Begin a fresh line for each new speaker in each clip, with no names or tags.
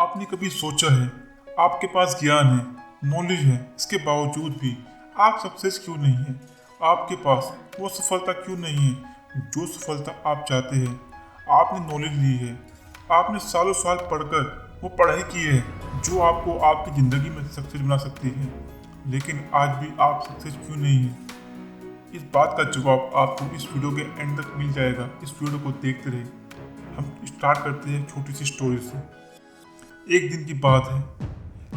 आपने कभी सोचा है, आपके पास ज्ञान है, नॉलेज है, इसके बावजूद भी आप सक्सेस क्यों नहीं है? आपके पास वो सफलता क्यों नहीं है जो सफलता आप चाहते हैं? आपने नॉलेज ली है, आपने सालों साल पढ़कर वो पढ़ाई की है जो आपको आपकी ज़िंदगी में सक्सेस बना सकती है, लेकिन आज भी आप सक्सेस क्यों नहीं है? इस बात का जवाब आपको इस वीडियो के एंड तक मिल जाएगा। इस वीडियो को देखते रहिए। हम स्टार्ट करते हैं एक छोटी सी स्टोरी से। एक दिन की बात है,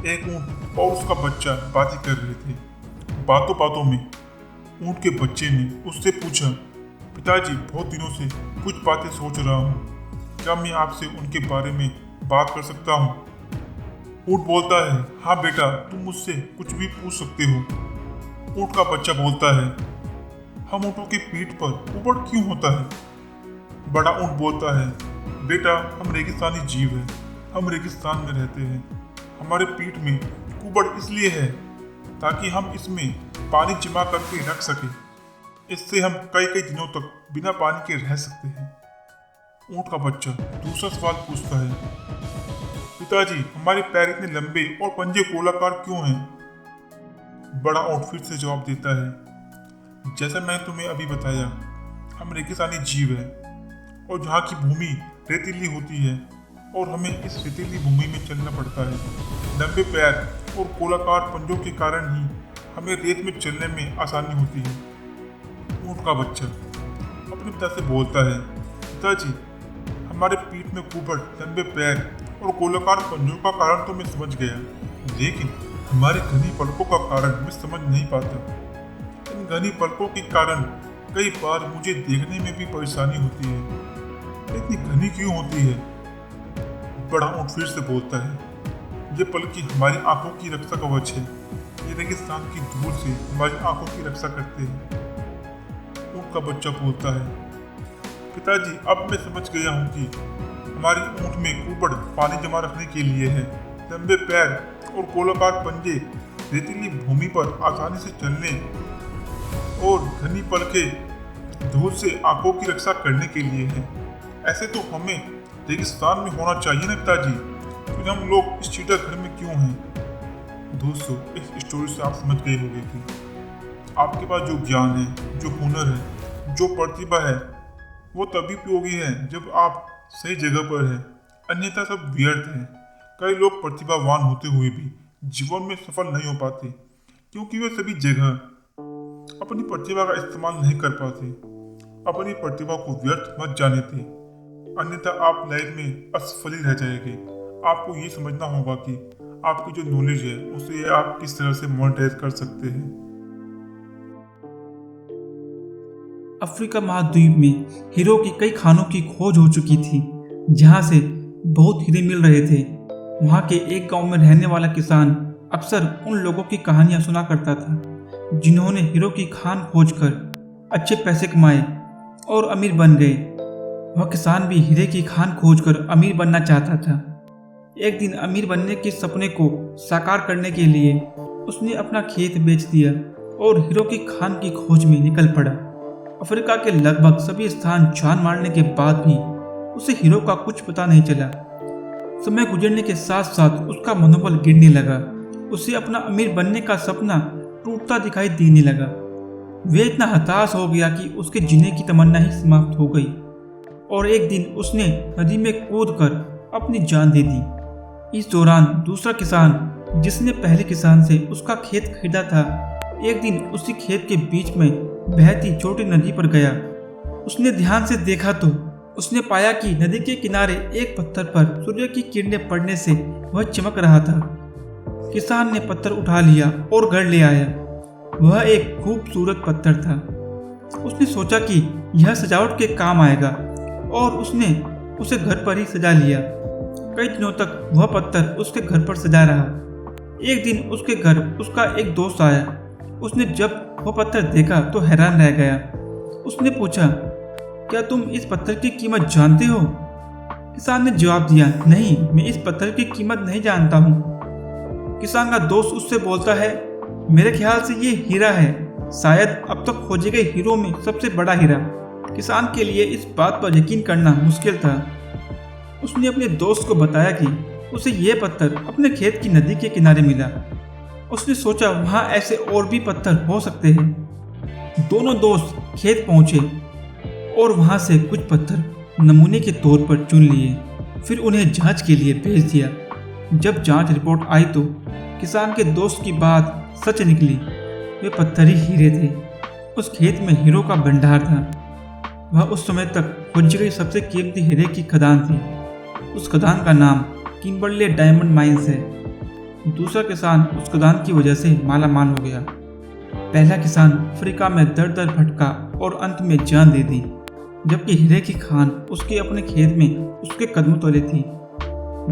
एक ऊँट और उसका बच्चा बातें कर रहे थे। बातों बातों में ऊँट के बच्चे ने उससे पूछा, पिताजी, बहुत दिनों से कुछ बातें सोच रहा हूँ, क्या मैं आपसे उनके बारे में बात कर सकता हूँ? ऊँट बोलता है, हाँ बेटा, तुम मुझसे कुछ भी पूछ सकते हो। ऊँट का बच्चा बोलता है, हम ऊँटों की पीठ पर ऊबड़ क्यों होता है? बड़ा ऊँट बोलता है, बेटा, हम रेगिस्तानी जीव हैं, हम रेगिस्तान में रहते हैं। हमारे पीठ में कुबड़ इसलिए है ताकि हम इसमें पानी जमा करके रख सकें। इससे हम कई कई दिनों तक बिना पानी के रह सकते हैं। ऊँट का बच्चा दूसरा सवाल पूछता है, पिताजी, हमारे पैर इतने लंबे और पंजे गोलाकार क्यों हैं? बड़ा ऊँट फिर से जवाब देता है, जैसा मैंने तुम्हें अभी बताया, हम रेगिस्तानी जीव हैं और जहाँ की भूमि रेतीली होती है और हमें इस रेतीली भूमि में चलना पड़ता है। लंबे पैर और गोलाकार पंजों के कारण ही हमें रेत में चलने में आसानी होती है। ऊँट का बच्चा अपने पिता से बोलता है, पिताजी, हमारे पीठ में कुबड़, लंबे पैर और गोलाकार पंजों का कारण तो मैं समझ गया, लेकिन हमारे घनी पलकों का कारण मैं समझ नहीं पाता। इन घनी पलकों के कारण कई बार मुझे देखने में भी परेशानी होती है। इतनी घनी क्यों होती है? बड़ा ऊँट फिर से बोलता है, ये पलके हमारी आंखों की रक्षा कवच है। ये रेगिस्तान की धूल से हमारी आंखों की रक्षा करते हैं। ऊँट का बच्चा बोलता है, पिताजी, अब मैं समझ गया हूँ कि हमारी ऊँट में कुबड़ पानी जमा रखने के लिए है, लंबे पैर और गोलाकार पंजे रेतीली भूमि पर आसानी से चलने और घनी पलके धूल से आंखों की रक्षा करने के लिए है। ऐसे तो हमें रेगिस्तान में होना चाहिए ना पिताजी, फिर हम लोग इस चीटा घर में क्यों हैं? दोस्तों, इस स्टोरी से आप समझ गए होंगे कि आपके पास जो ज्ञान है, जो हुनर है, जो प्रतिभा है, वो तभी उपयोगी है जब आप सही जगह पर हैं, अन्यथा सब व्यर्थ है। कई लोग प्रतिभावान होते हुए भी जीवन में सफल नहीं हो पाते क्योंकि वे सभी जगह अपनी प्रतिभा का इस्तेमाल नहीं कर पाते। अपनी प्रतिभा को व्यर्थ मत जाने दें, अन्यथा आप लाइफ में असफल ही रह जाएंगे। आपको ये समझना होगा कि आपकी जो नॉलेज है उसे आप किस तरह से मोनेटाइज कर सकते हैं।
अफ्रीका महाद्वीप में हीरो की कई खानों की खोज हो चुकी थी, जहां से बहुत हीरे मिल रहे थे। वहां के एक गांव में रहने वाला किसान अक्सर उन लोगों की कहानियां सुना करता था जिन्होंने हीरो की खान खोजकर अच्छे पैसे कमाए और अमीर बन गए। वह किसान भी हीरे की खान खोजकर अमीर बनना चाहता था। एक दिन अमीर बनने के सपने को साकार करने के लिए उसने अपना खेत बेच दिया और हीरो की खान की खोज में निकल पड़ा। अफ्रीका के लगभग सभी स्थान जान मारने के बाद भी उसे हीरो का कुछ पता नहीं चला। समय गुजरने के साथ साथ उसका मनोबल गिरने लगा। उसे अपना अमीर बनने का सपना टूटता दिखाई देने लगा। वे इतना हताश हो गया कि उसके जीने की तमन्ना ही समाप्त हो गई और एक दिन उसने नदी में कूदकर अपनी जान दे दी। इस दौरान दूसरा किसान, जिसने पहले किसान से उसका खेत खरीदा था, एक दिन उसी खेत के बीच में बहती छोटी नदी पर गया। उसने ध्यान से देखा तो उसने पाया कि नदी के किनारे एक पत्थर पर सूर्य की किरणें पड़ने से वह चमक रहा था। किसान ने पत्थर उठा लिया और घर ले आया। वह एक खूबसूरत पत्थर था। उसने सोचा कि यह सजावट के काम आएगा और उसने उसे घर पर ही सजा लिया। कई दिनों तक वह पत्थर उसके घर पर सजा रहा। एक दिन उसके घर उसका एक दोस्त आया। उसने जब वह पत्थर देखा तो हैरान रह गया। उसने पूछा, क्या तुम इस पत्थर की कीमत जानते हो? किसान ने जवाब दिया, नहीं, मैं इस पत्थर की कीमत नहीं जानता हूँ। किसान का दोस्त उससे बोलता है, मेरे ख्याल से ये हीरा है, शायद अब तक खोजे गए हीरो में सबसे बड़ा हीरा। किसान के लिए इस बात पर यकीन करना मुश्किल था। उसने अपने दोस्त को बताया कि उसे यह पत्थर अपने खेत की नदी के किनारे मिला। उसने सोचा वहाँ ऐसे और भी पत्थर हो सकते हैं। दोनों दोस्त खेत पहुँचे और वहाँ से कुछ पत्थर नमूने के तौर पर चुन लिए, फिर उन्हें जांच के लिए भेज दिया। जब जांच रिपोर्ट आई तो किसान के दोस्त की बात सच निकली। वे पत्थर ही हीरे थे। उस खेत में हीरो का भंडार था। वह उस समय तक खोजी गई सबसे कीमती हीरे की खदान थी। उस खदान का नाम किम्बरले डायमंड माइंस है। दूसरा किसान उस खदान की वजह से माला माल हो गया। पहला किसान अफ्रीका में दर दर भटका और अंत में जान दे दी, जबकि हीरे की खान उसके अपने खेत में उसके कदमों तले थी।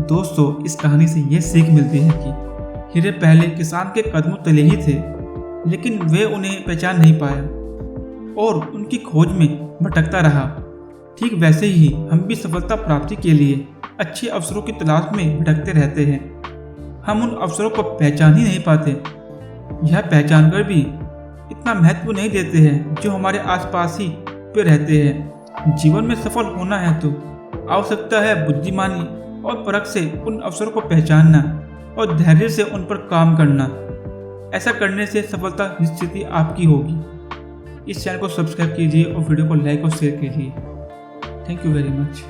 दोस्तों, इस कहानी से ये सीख मिलती है कि हीरे पहले किसान के कदमों तले ही थे, लेकिन वे उन्हें पहचान नहीं पाया और उनकी खोज में भटकता रहा। ठीक वैसे ही हम भी सफलता प्राप्ति के लिए अच्छे अवसरों की तलाश में भटकते रहते हैं। हम उन अवसरों को पहचान ही नहीं पाते, यह पहचान कर भी इतना महत्व नहीं देते हैं जो हमारे आसपास ही पे रहते हैं। जीवन में सफल होना है तो आवश्यकता है बुद्धिमानी और परख से उन अवसरों को पहचानना और धैर्य से उन पर काम करना। ऐसा करने से सफलता निश्चित ही आपकी होगी। इस चैनल को सब्सक्राइब कीजिए और वीडियो को लाइक और शेयर कीजिए। Thank you very much.